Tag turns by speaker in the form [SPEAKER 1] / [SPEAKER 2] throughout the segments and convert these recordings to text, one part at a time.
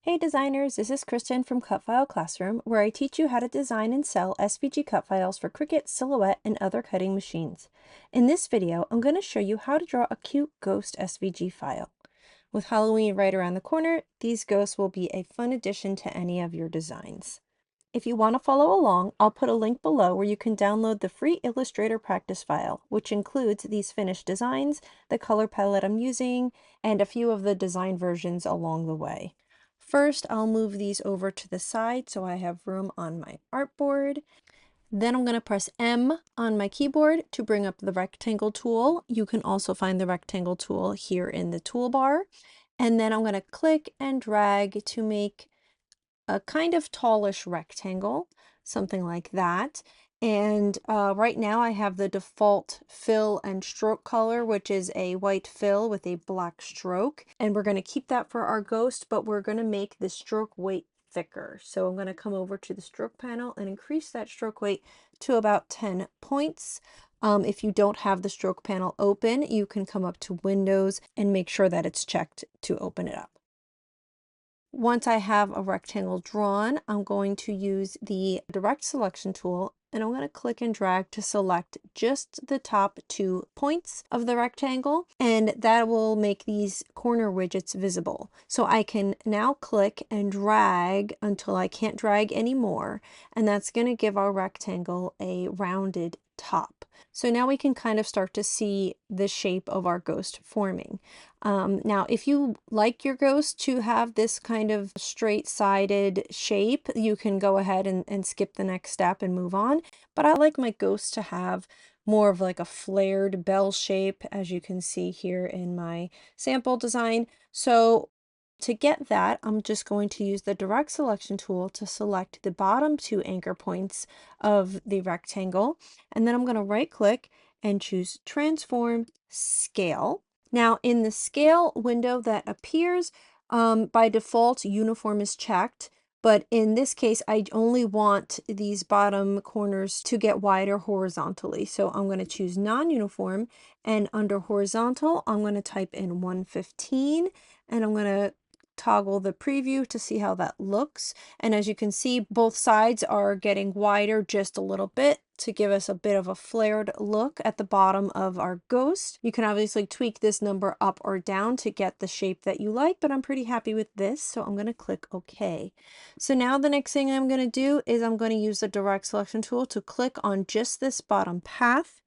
[SPEAKER 1] Hey designers, this is Kristen from Cut File Classroom, where I teach you how to design and sell SVG cut files for Cricut, Silhouette, and other cutting machines. In this video, I'm going to show you how to draw a cute ghost SVG file. With Halloween right around the corner, these ghosts will be a fun addition to any of your designs. If you want to follow along, I'll put a link below where you can download the free Illustrator practice file, which includes these finished designs, the color palette I'm using, and a few of the design versions along the way. First, I'll move these over to the side so I have room on my artboard. Then I'm going to press M on my keyboard to bring up the rectangle tool. You can also find the rectangle tool here in the toolbar. And then I'm going to click and drag to make a kind of tallish rectangle, something like that. And right now I have the default fill and stroke color, which is a white fill with a black stroke. And we're going to keep that for our ghost, but we're going to make the stroke weight thicker. So I'm going to come over to the stroke panel and increase that stroke weight to about 10 points. If you don't have the stroke panel open, you can come up to Windows and make sure that it's checked to open it up. Once I have a rectangle drawn, I'm going to use the direct selection tool and I'm going to click and drag to select just the top 2 points of the rectangle, and that will make these corner widgets visible. So I can now click and drag until I can't drag anymore, and that's going to give our rectangle a rounded top. So now we can kind of start to see the shape of our ghost forming. Now, if you like your ghost to have this kind of straight-sided shape, you can go ahead and skip the next step and move on. But I like my ghost to have more of like a flared bell shape, as you can see here in my sample design. So to get that, I'm just going to use the direct selection tool to select the bottom 2 anchor points of the rectangle. And then I'm going to right click and choose Transform Scale. Now in the scale window that appears, by default, uniform is checked. But in this case, I only want these bottom corners to get wider horizontally. So I'm going to choose non-uniform, and under horizontal, I'm going to type in 115, and I'm going to toggle the preview to see how that looks. And as you can see, both sides are getting wider just a little bit to give us a bit of a flared look at the bottom of our ghost. You can obviously tweak this number up or down to get the shape that you like, but I'm pretty happy with this, so I'm going to click OK. So now the next thing I'm going to do is I'm going to use the direct selection tool to click on just this bottom path,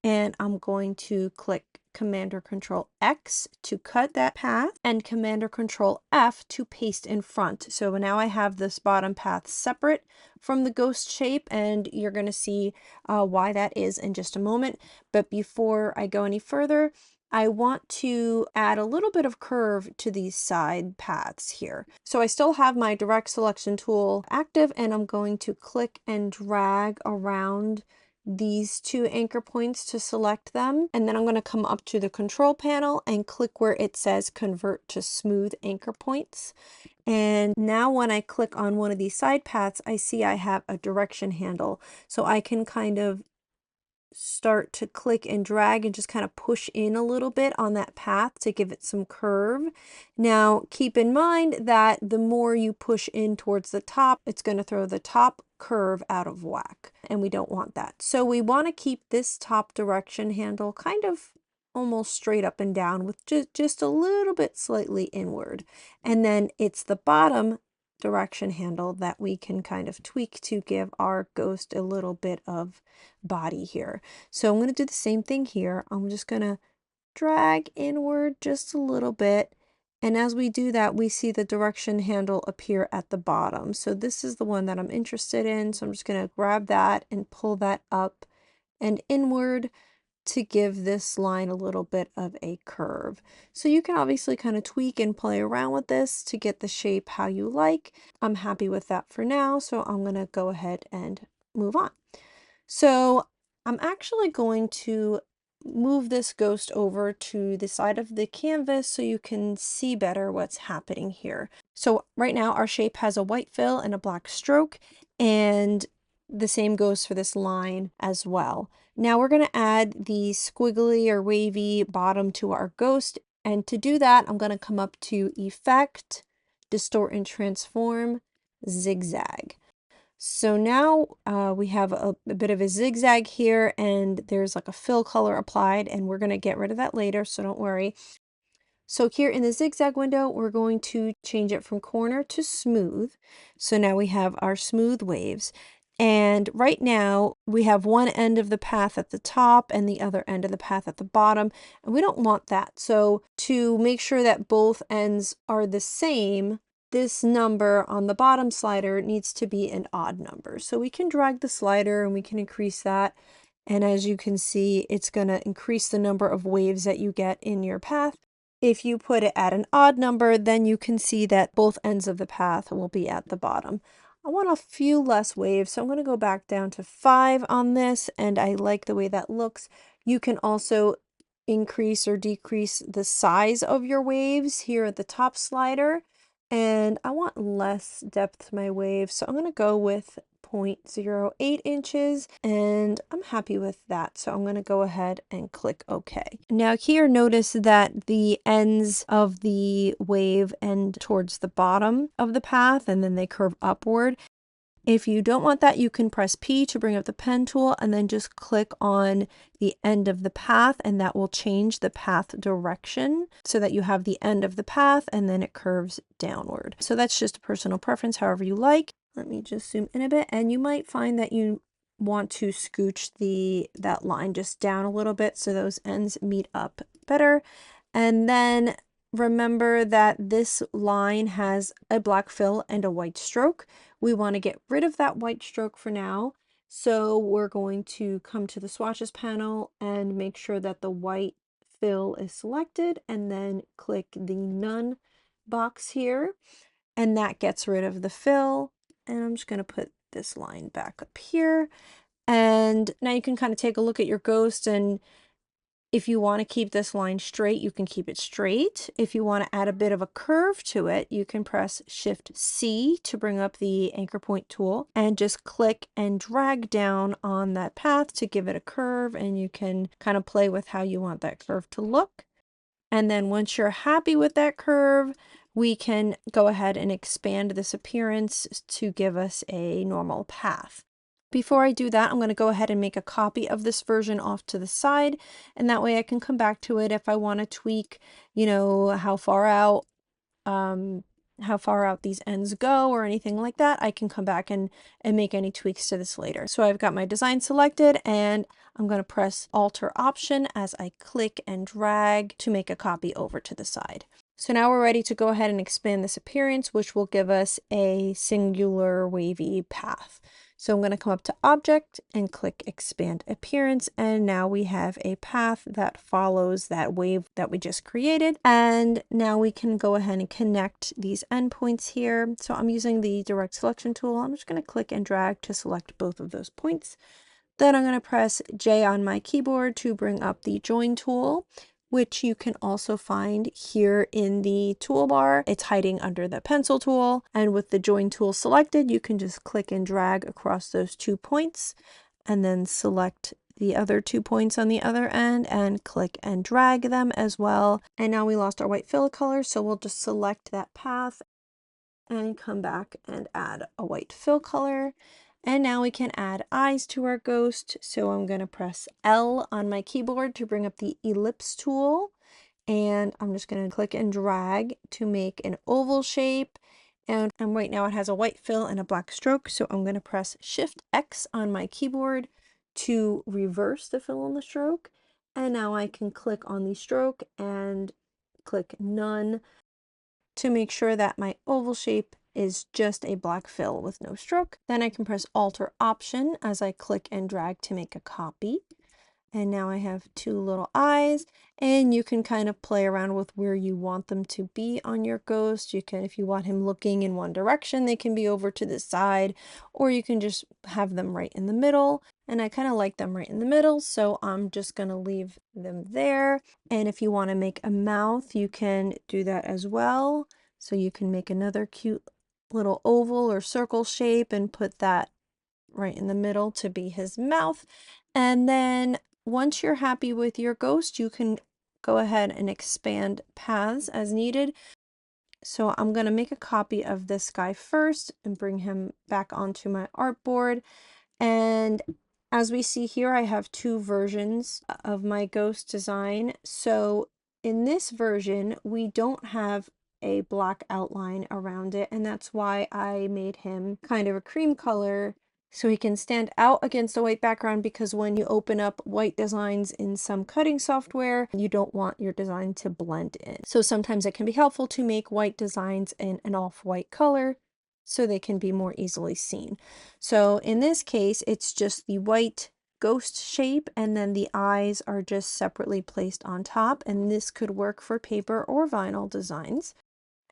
[SPEAKER 1] and I'm going to click Command or Control X to cut that path, and Command or Control F to paste in front. So now I have this bottom path separate from the ghost shape, and you're going to see why that is in just a moment. But before I go any further, I want to add a little bit of curve to these side paths here. So I still have my direct selection tool active, and I'm going to click and drag around these 2 anchor points to select them. And then I'm going to come up to the control panel and click where it says convert to smooth anchor points. And now when I click on one of these side paths, I see I have a direction handle. So I can kind of start to click and drag and just kind of push in a little bit on that path to give it some curve. Now keep in mind that the more you push in towards the top, it's going to throw the top curve out of whack, and we don't want that. So we want to keep this top direction handle kind of almost straight up and down with just a little bit slightly inward. And then it's the bottom direction handle that we can kind of tweak to give our ghost a little bit of body here. So I'm going to do the same thing here. I'm just going to drag inward just a little bit. And as we do that, we see the direction handle appear at the bottom. So this is the one that I'm interested in. So I'm just going to grab that and pull that up and inward to give this line a little bit of a curve. So you can obviously kind of tweak and play around with this to get the shape how you like. I'm happy with that for now, so I'm going to go ahead and move on. So I'm actually going to move this ghost over to the side of the canvas so you can see better what's happening here. So right now our shape has a white fill and a black stroke, and the same goes for this line as well. Now we're going to add the squiggly or wavy bottom to our ghost, and to do that I'm going to come up to Effect, distort and transform, zigzag. So now we have a bit of a zigzag here, and there's like a fill color applied, and we're going to get rid of that later, so don't worry. So here in the zigzag window, we're going to change it from corner to smooth. So now we have our smooth waves. And right now we have one end of the path at the top and the other end of the path at the bottom, and we don't want that. So to make sure that both ends are the same, this number on the bottom slider needs to be an odd number. So we can drag the slider and we can increase that. And as you can see, it's going to increase the number of waves that you get in your path. If you put it at an odd number, then you can see that both ends of the path will be at the bottom. I want a few less waves, so I'm going to go back down to 5 on this, and I like the way that looks. You can also increase or decrease the size of your waves here at the top slider, and I want less depth to my waves, so I'm going to go with 0.08 inches, and I'm happy with that, so I'm going to go ahead and click OK. Now here, notice that the ends of the wave end towards the bottom of the path, and then they curve upward. If you don't want that, you can press P to bring up the pen tool and then just click on the end of the path, and that will change the path direction so that you have the end of the path and then it curves downward. So that's just a personal preference, however you like. Let me just zoom in a bit, and you might find that you want to scooch that line just down a little bit so those ends meet up better. And then remember that this line has a black fill and a white stroke. We want to get rid of that white stroke for now. So we're going to come to the swatches panel and make sure that the white fill is selected, and then click the none box here, and that gets rid of the fill. And I'm just going to put this line back up here. And now you can kind of take a look at your ghost, and if you want to keep this line straight, you can keep it straight. If you want to add a bit of a curve to it, you can press Shift C to bring up the anchor point tool and just click and drag down on that path to give it a curve, and you can kind of play with how you want that curve to look. And then once you're happy with that curve, we can go ahead and expand this appearance to give us a normal path. Before I do that, I'm going to go ahead and make a copy of this version off to the side, and that way I can come back to it if I want to tweak, how far out these ends go or anything like that. I can come back and make any tweaks to this later. So I've got my design selected, and I'm going to press Alt or Option as I click and drag to make a copy over to the side. So now we're ready to go ahead and expand this appearance, which will give us a singular wavy path. So I'm going to come up to Object and click Expand Appearance, and now we have a path that follows that wave that we just created. And now we can go ahead and connect these endpoints here. So I'm using the Direct Selection tool. I'm just going to click and drag to select both of those points. Then I'm going to press J on my keyboard to bring up the Join tool, which you can also find here in the toolbar. It's hiding under the pencil tool, and with the Join tool selected, you can just click and drag across those 2 points, and then select the other 2 points on the other end and click and drag them as well. And now we lost our white fill color, so we'll just select that path and come back and add a white fill color. And now we can add eyes to our ghost. So I'm going to press L on my keyboard to bring up the ellipse tool. And I'm just going to click and drag to make an oval shape. And right now it has a white fill and a black stroke. So I'm going to press Shift X on my keyboard to reverse the fill and the stroke. And now I can click on the stroke and click None to make sure that my oval shape is just a black fill with no stroke. Then I can press Alt or Option as I click and drag to make a copy. And now I have 2 little eyes, and you can kind of play around with where you want them to be on your ghost. You can, if you want him looking in one direction, they can be over to the side, or you can just have them right in the middle. And I kind of like them right in the middle, so I'm just going to leave them there. And if you want to make a mouth, you can do that as well. So you can make another cute little oval or circle shape and put that right in the middle to be his mouth. And then once you're happy with your ghost, you can go ahead and expand paths as needed. So I'm going to make a copy of this guy first and bring him back onto my artboard. And as we see here, I have two versions of my ghost design. So in this version, we don't have a black outline around it, and that's why I made him kind of a cream color so he can stand out against a white background, because when you open up white designs in some cutting software, you don't want your design to blend in. So sometimes it can be helpful to make white designs in an off-white color so they can be more easily seen. So in this case, it's just the white ghost shape, and then the eyes are just separately placed on top, and this could work for paper or vinyl designs.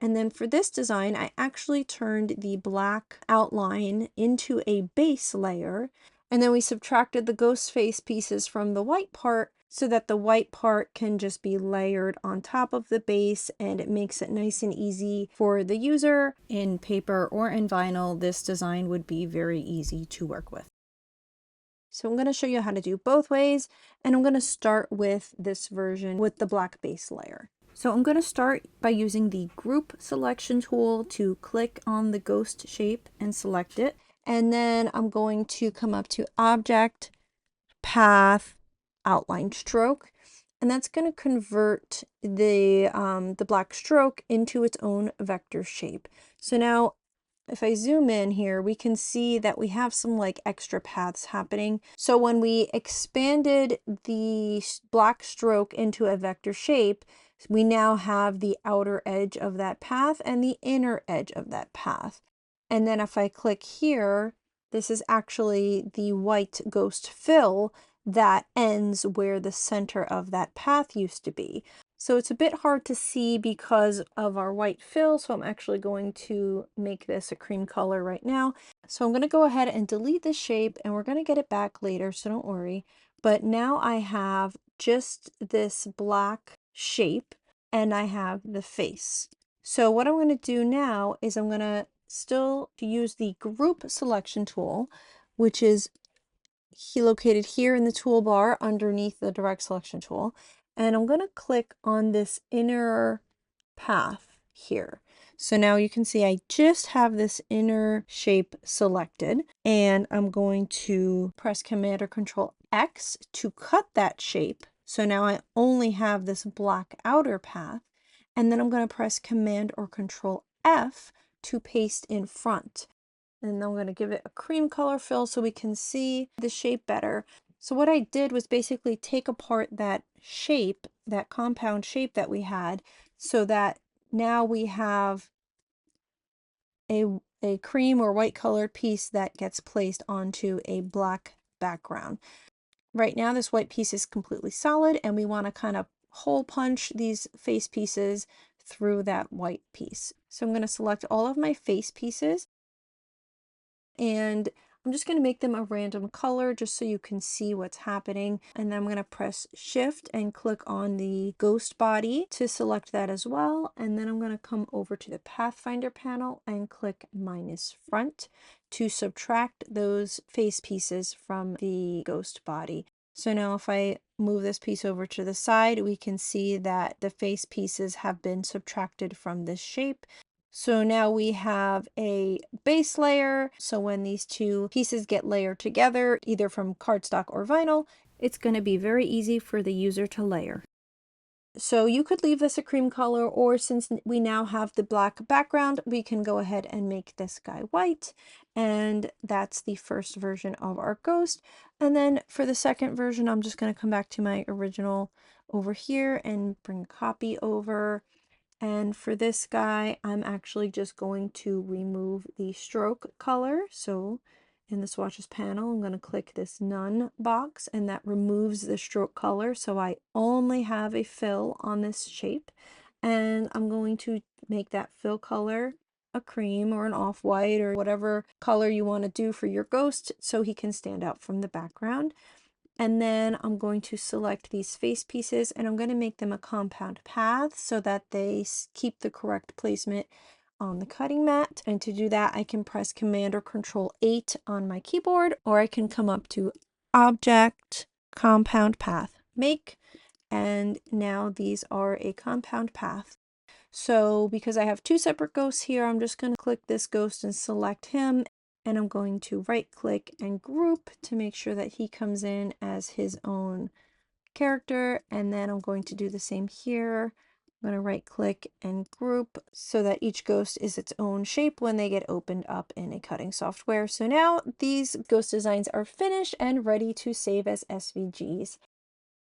[SPEAKER 1] And then for this design, I actually turned the black outline into a base layer, and then we subtracted the ghost face pieces from the white part so that the white part can just be layered on top of the base, and it makes it nice and easy for the user. In paper or in vinyl, this design would be very easy to work with. So I'm going to show you how to do both ways, and I'm going to start with this version with the black base layer. So I'm going to start by using the group selection tool to click on the ghost shape and select it. And then I'm going to come up to Object, Path, Outline Stroke. And that's going to convert the black stroke into its own vector shape. So now if I zoom in here, we can see that we have some like extra paths happening. So when we expanded the black stroke into a vector shape, we now have the outer edge of that path and the inner edge of that path. And then if I click here, this is actually the white ghost fill that ends where the center of that path used to be. So it's a bit hard to see because of our white fill, so I'm actually going to make this a cream color right now. So I'm going to go ahead and delete this shape, and we're going to get it back later, so don't worry. But now I have just this black shape, and I have the face. So what I'm going to do now is I'm going to still use the group selection tool, which is located here in the toolbar underneath the direct selection tool. And I'm going to click on this inner path here. So now you can see I just have this inner shape selected, and I'm going to press Command or Control X to cut that shape. So now I only have this black outer path, and then I'm going to press Command or Control F to paste in front. And I'm going to give it a cream color fill so we can see the shape better. So what I did was basically take apart that shape, that compound shape that we had, so that now we have a cream or white colored piece that gets placed onto a black background. Right now this white piece is completely solid, and we want to kind of hole punch these face pieces through that white piece. So I'm going to select all of my face pieces, and I'm just going to make them a random color just so you can see what's happening. And then I'm going to press Shift and click on the ghost body to select that as well. And then I'm going to come over to the Pathfinder panel and click minus front to subtract those face pieces from the ghost body. So now if I move this piece over to the side, we can see that the face pieces have been subtracted from this shape. So now we have a base layer. So when these two pieces get layered together, either from cardstock or vinyl, it's going to be very easy for the user to layer. So you could leave this a cream color, or since we now have the black background, we can go ahead and make this guy white. And that's the first version of our ghost. And then for the second version, I'm just going to come back to my original over here and bring a copy over. And for this guy, I'm actually just going to remove the stroke color. So in the swatches panel, I'm going to click this none box, and that removes the stroke color. So I only have a fill on this shape, and I'm going to make that fill color a cream or an off-white or whatever color you want to do for your ghost so he can stand out from the background. And then I'm going to select these face pieces, and I'm going to make them a compound path so that they keep the correct placement on the cutting mat. And to do that, I can press Command or Control 8 on my keyboard, or I can come up to Object, Compound Path, Make, and now these are a compound path. So because I have two separate ghosts here, I'm just going to click this ghost and select him. And I'm going to right click and group to make sure that he comes in as his own character. And then I'm going to do the same here. I'm going to right click and group so that each ghost is its own shape when they get opened up in a cutting software. So now these ghost designs are finished and ready to save as SVGs.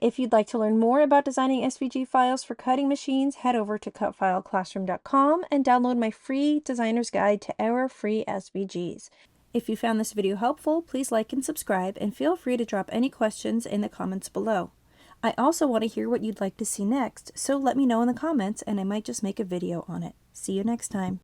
[SPEAKER 1] If you'd like to learn more about designing SVG files for cutting machines, head over to cutfileclassroom.com and download my free designer's guide to error-free SVGs. If you found this video helpful, please like and subscribe, and feel free to drop any questions in the comments below. I also want to hear what you'd like to see next, so let me know in the comments and I might just make a video on it. See you next time.